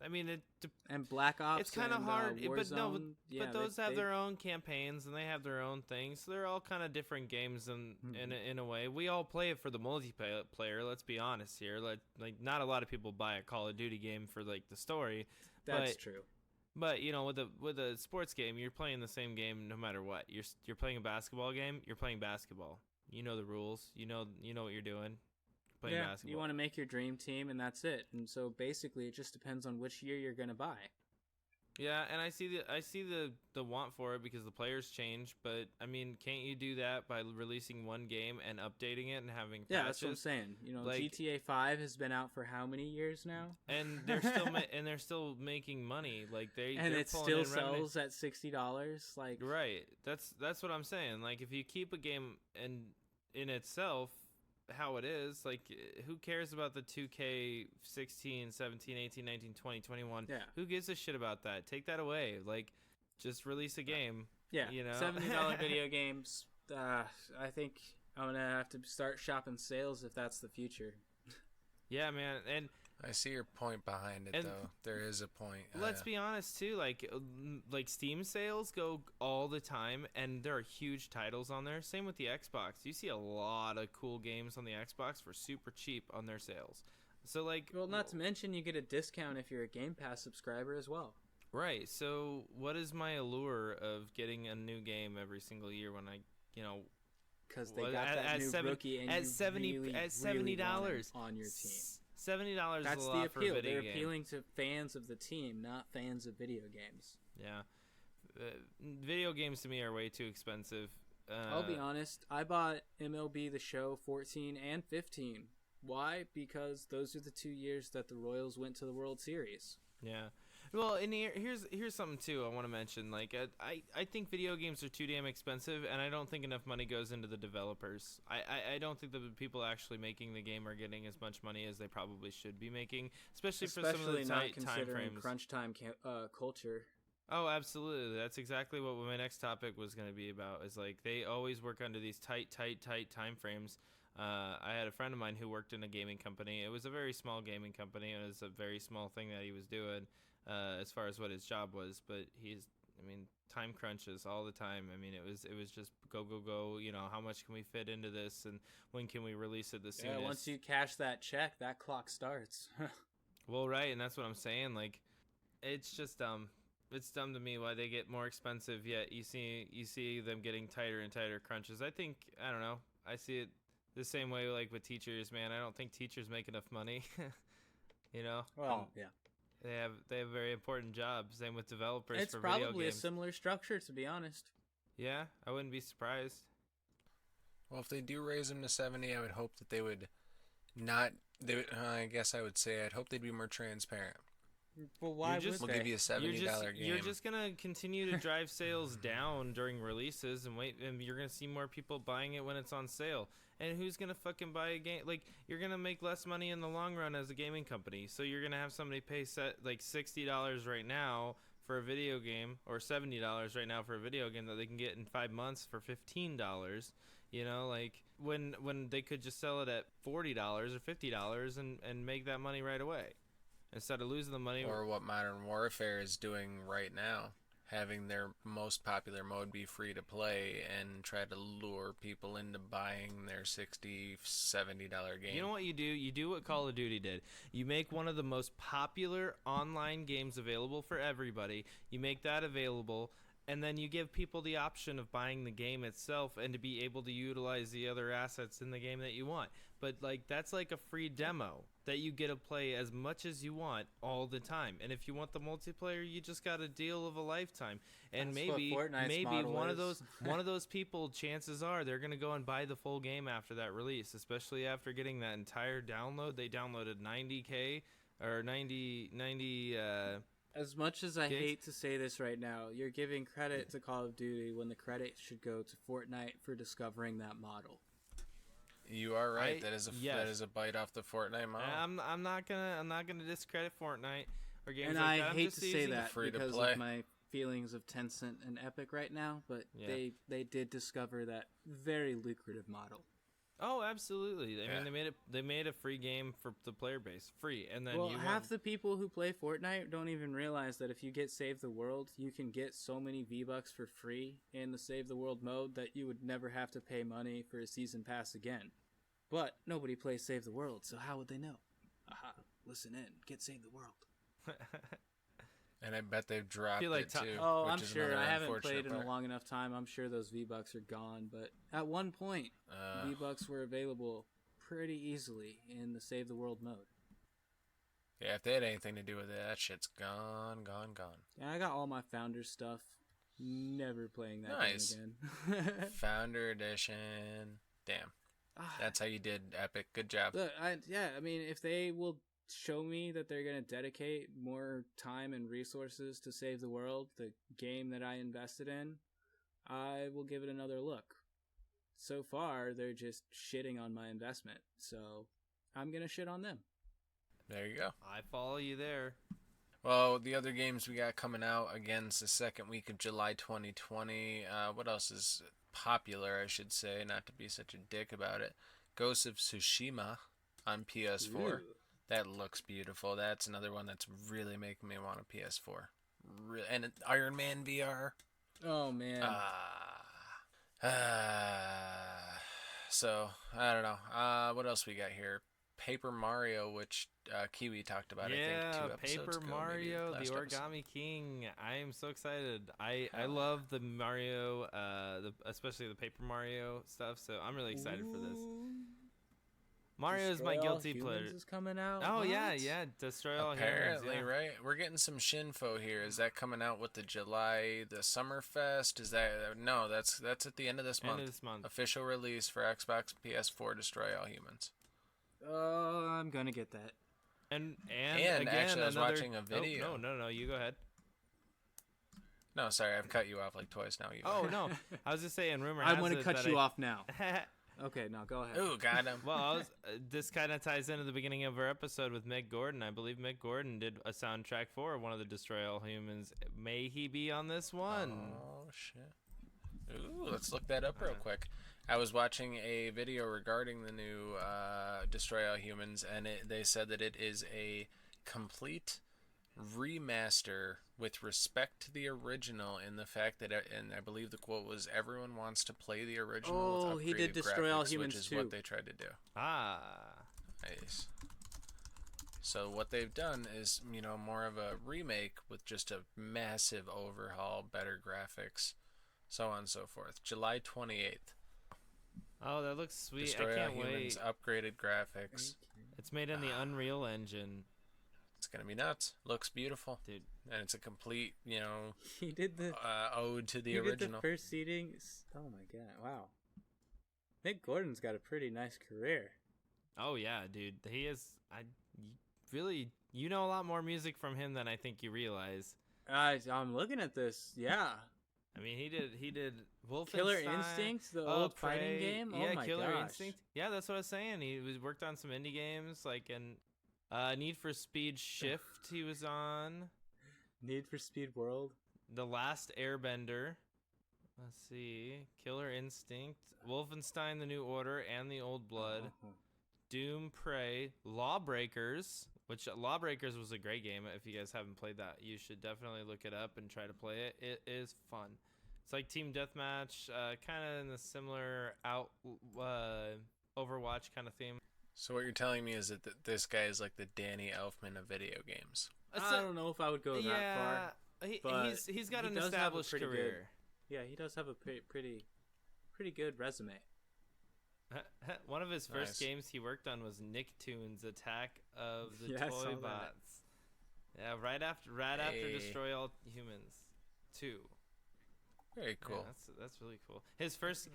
And Black Ops. It's kind of and, hard, Warzone, but those have their own campaigns and they have their own things. So they're all kind of different games in a way. We all play it for the multiplayer. Let's be honest here. Like not a lot of people buy a Call of Duty game for like the story. That's true. But with a sports game, you're playing the same game no matter what. You're playing a basketball game. You're playing basketball. You know the rules. You know what you're doing. Playing basketball. You want to make your dream team, and that's it. And so basically, it just depends on which year you're going to buy. Yeah, and I see the want for it because the players change. But I mean, can't you do that by releasing one game and updating it and having patches? Yeah, that's what I'm saying. GTA 5 has been out for how many years now? And they're still making money. Like it still sells at $60. Like right. That's what I'm saying. Like if you keep a game in itself how it is, like who cares about the 2K 16, 17, 18, 19, 20, 21? Yeah. Who gives a shit about that? Take that away. Like just release a game. Yeah. $70 video games. I think I'm going to have to start shopping sales if that's the future. Yeah, man. And I see your point behind it, though. There is a point. Let's be honest too. Like Steam sales go all the time, and there are huge titles on there. Same with the Xbox. You see a lot of cool games on the Xbox for super cheap on their sales. So not to mention you get a discount if you're a Game Pass subscriber as well. Right. So what is my allure of getting a new game every single year when I, because they got that new rookie and at $70 on your team. $70 That's is a the lot appeal. for a video They're game. appealing to fans of the team, not fans of video games. Yeah. Video games to me are way too expensive. I'll be honest. I bought MLB The Show 14 and 15. Why? Because those are the 2 years that the Royals went to the World Series. Yeah. Well, and here's something too I want to mention. Like I think video games are too damn expensive, and I don't think enough money goes into the developers. I don't think the people actually making the game are getting as much money as they probably should be making, especially for some of the tight time frames. Crunch time culture. Oh, absolutely. That's exactly what my next topic was going to be about. Is like they always work under these tight time frames. I had a friend of mine who worked in a gaming company. It was a very small gaming company, and it was a very small thing that he was doing. As far as what his job was, but time crunches all the time. It was just go. How much can we fit into this, and when can we release it the soonest? Yeah, once you cash that check, that clock starts. Well, right, and that's what I'm saying. Like, it's just dumb. It's dumb to me why they get more expensive. Yet you see them getting tighter and tighter crunches. I don't know. I see it the same way like with teachers. Man, I don't think teachers make enough money. Well, yeah. They have a very important job. Same with developers it's for video games. It's probably a similar structure, to be honest. Yeah, I wouldn't be surprised. Well, if they do raise them to 70, I would hope that they would not. I guess I would say I'd hope they'd be more transparent. Well, why would they? We'll give you a $70 game. You're just gonna continue to drive sales down during releases, and you're gonna see more people buying it when it's on sale. And who's gonna fucking buy a game? Like, you're gonna make less money in the long run as a gaming company. So you're gonna have somebody pay $60 right now for a video game, or $70 right now for a video game that they can get in 5 months for $15. When they could just sell it at $40 or $50 and make that money right away, instead of losing the money. Or what Modern Warfare is doing right now. Having their most popular mode be free to play and try to lure people into buying their $60, $70 game. You know what you do? You do what Call of Duty did. You make one of the most popular online games available for everybody. You make that available, and then you give people the option of buying the game itself and to be able to utilize the other assets in the game that you want. But that's like a free demo that you get to play as much as you want all the time. And if you want the multiplayer, you just got a deal of a lifetime. And That's maybe one of those people, chances are they're going to go and buy the full game after that release, especially after getting that entire download. They downloaded 90K or 90 As much as I hate to say this right now, you're giving credit to Call of Duty when the credit should go to Fortnite for discovering that model. You are right. That is a bite off the Fortnite model. I'm not gonna discredit Fortnite or games and like I that. hate to say that free because to play. of my feelings of Tencent and Epic right now, but they did discover that very lucrative model. Oh, absolutely. I Yeah. mean, they made a free game for the player base, free, and then Well, half the people who play Fortnite don't even realize that if you get Save the World, you can get so many V-Bucks for free in the Save the World mode that you would never have to pay money for a season pass again. But nobody plays Save the World, so how would they know? Aha, listen in, get Save the World. And I bet they've dropped Feel like it too. Oh, which I'm is sure. another I haven't unfortunate played in a part. long enough time. I'm sure those V-Bucks are gone. But at one point, V-Bucks were available pretty easily in the Save the World mode. Yeah, if they had anything to do with it, that shit's gone. Yeah, I got all my Founder stuff. Never playing that Nice. game again. Founder Edition. Damn. That's how you did, Epic. Good job. Look, I mean, if they will show me that they're going to dedicate more time and resources to Save the World, the game that I invested in, I will give it another look. So far, they're just shitting on my investment, so I'm going to shit on them. There you go. I follow you there. Well, the other games we got coming out, again, it's the second week of July 2020. What else is popular, I should say, not to be such a dick about it. Ghost of Tsushima on PS4. Ooh. That looks beautiful. That's another one that's really making me want a PS4. And Iron Man VR. Oh, man. So, I don't know. What else we got here? Paper Mario, which KIWI talked about, I think, 2 episodes Paper ago. Mario, maybe the last episode. Origami King. I am so excited. I love the Mario, especially the Paper Mario stuff, so I'm really excited for this. Mario is my Destroy All guilty Humans pleasure. is coming out. Oh, What? yeah. Destroy All Humans. Apparently, Yeah. right? We're getting some Shinfo here. Is that coming out with the Summerfest? Is that no? That's at the end of this End month. of this month. Official release for Xbox, PS4. Destroy All Humans. I'm gonna get that. And And again, actually, I was another... watching a video. Oh, no, you go ahead. No, sorry, I've cut you off like twice now. You. Oh, no. I was just saying, rumor I has want to it cut that you off now. Okay, no, go ahead. Ooh, got him. Well, this kind of ties into the beginning of our episode with Mick Gordon. I believe Mick Gordon did a soundtrack for one of the Destroy All Humans. May he be on this one? Oh shit. Ooh, let's look that up real quick. I was watching a video regarding the new Destroy All Humans, and they said that it is a complete remaster with respect to the original, in the fact that, and I believe the quote was, "Everyone wants to play the original." Oh, with he did upgraded Destroy All graphics," Humans which is too. what they tried to do. Ah. Nice. So what they've done is, more of a remake with just a massive overhaul, better graphics, so on and so forth. July 28th. Oh, that looks sweet. Destroy I can't All Humans, wait. upgraded graphics. It's made in the Unreal Engine. It's gonna be nuts. Looks beautiful, Dude. and it's a complete, He did the ode to the he original. did the first seating. Oh my god! Wow. Mick Gordon's got a pretty nice career. Oh, yeah, dude. He is... really... You know a lot more music from him than I think you realize. I'm looking at this. Yeah. I mean, he did Wolfenstein. Killer Instinct, the old fighting Prey. game. Yeah, Oh my Killer gosh. Instinct. Yeah, that's what I was saying. He worked on some indie games, like in Need for Speed Shift. He was on Need for Speed World. The Last Airbender. Let's see, Killer Instinct, Wolfenstein: The New Order, and The Old Blood. Oh. Doom, Prey, Lawbreakers. Which Lawbreakers was a great game. If you guys haven't played that, you should definitely look it up and try to play it. It is fun. It's like Team Deathmatch, kind of in the similar Overwatch kind of theme. So what you're telling me is that this guy is like the Danny Elfman of video games. I don't know if I would go that far. but He's got he an does have a established pretty career. Yeah, he does have a pretty good resume. One of his first Nice. games he worked on was Nicktoons: Attack of the Yeah, I saw Toy that. Bots. Yeah, right after Hey. Destroy All Humans 2. Very cool. Yeah, that's really cool. His first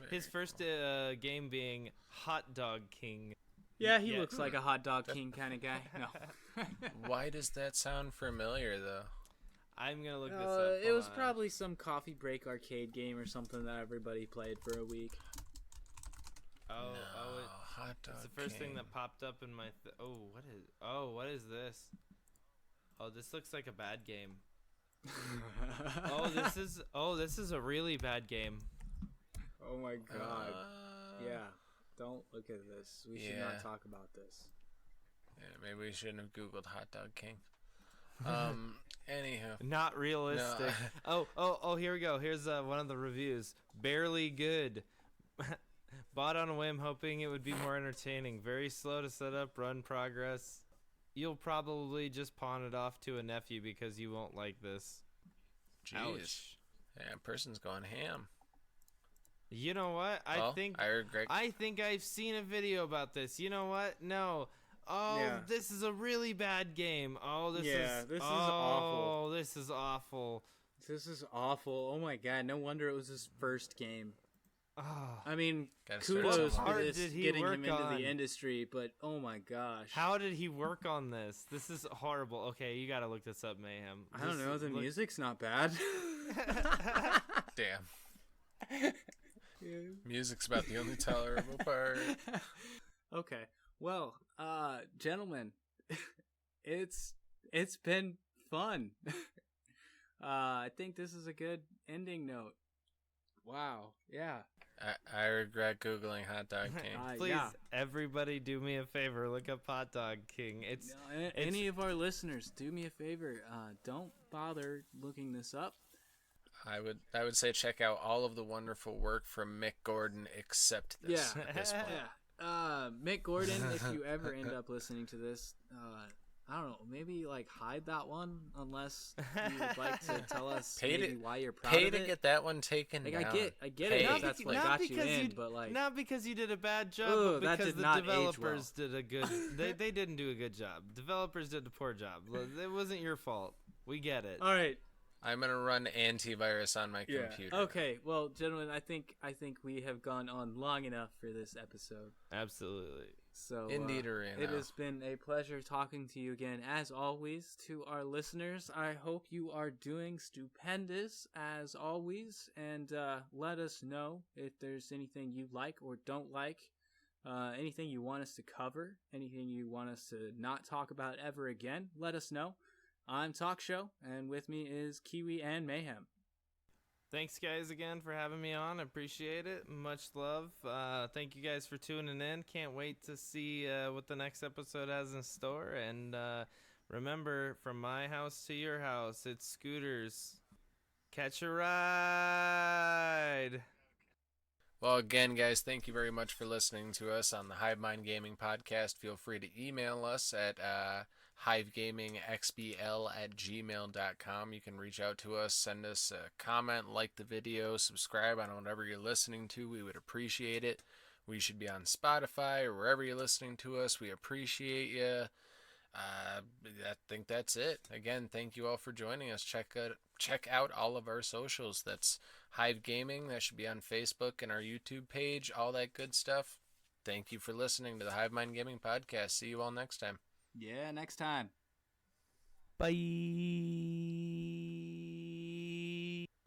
Very game being Hot Dog King. Yeah, he Yeah. looks like a hot dog king kind of guy. No. Why does that sound familiar, though? I'm gonna look this up. It was probably some coffee break arcade game or something that everybody played for a week. Hot Dog It's the first thing King. that popped up in my. What is this? Oh, this looks like a bad game. This is a really bad game. Oh my god. Yeah. Don't look at this. We should not talk about this. Yeah, maybe we shouldn't have Googled Hot Dog King. Anywho. Not realistic. No. Oh, here we go. Here's one of the reviews. Barely good. Bought on a whim, hoping it would be more entertaining. Very slow to set up, run progress. You'll probably just pawn it off to a nephew because you won't like this. Jeez. Ouch. Yeah, person's going ham. You know what? I think I've seen a video about this. You know what? No. Oh, Yeah. This is a really bad game. Oh, this is awful. This is awful. This is awful. Oh my god, no wonder it was his first game. Oh. I mean, Gotta start kudos somewhere. for How this did he getting work him into on? the industry, but oh my gosh. How did he work on this? This is horrible. Okay, you gotta look this up, Mayhem. I don't Just know, the look- music's not bad. Damn. Music's about the only tolerable part. Okay. Well, gentlemen, it's been fun. I think this is a good ending note. Wow. Yeah. I regret Googling Hot Dog King. Please, yeah. everybody, do me a favor. Look up Hot Dog King. Any of our listeners, do me a favor. Don't bother looking this up. I would say check out all of the wonderful work from Mick Gordon except this. Yeah. At this point. Yeah. Mick Gordon, if you ever end up listening to this, I don't know, maybe like hide that one unless you would like to tell us why you're proud Pay of to it. get that one taken Like, down. I get Pay. it. If that's what got you in, but like, not because you did a bad job, Ugh, but that because did the not age developers did a good. They didn't do a good job. Developers did a poor job. It wasn't your fault. We get it. all right. I'm gonna run antivirus on my computer. Okay. Well, gentlemen, I think we have gone on long enough for this episode. Absolutely. So Indeed, Arena. it has been a pleasure talking to you again, as always. To our listeners, I hope you are doing stupendous as always, and let us know if there's anything you like or don't like, anything you want us to cover, anything you want us to not talk about ever again. Let us know. I'm TalkShow, and with me is Kiwi and Mayhem. Thanks, guys, again for having me on. I appreciate it. Much love. Thank you guys for tuning in. Can't wait to see what the next episode has in store. And remember, from my house to your house, it's scooters. Catch a ride. Well, again, guys, thank you very much for listening to us on the HIVE Mind Gaming Podcast. Feel free to email us at hivegamingxbl@gmail.com. You can reach out to us, send us a comment, like the video, subscribe on whatever you're listening to. We would appreciate it. We should be on Spotify or wherever you're listening to us. We appreciate you. I think that's it. Again, thank you all for joining us. Check out all of our socials. That's Hive Gaming. That should be on Facebook and our YouTube page, all that good stuff. Thank you for listening to the Hive Mind Gaming Podcast. See you all next time. Yeah, next time. Bye.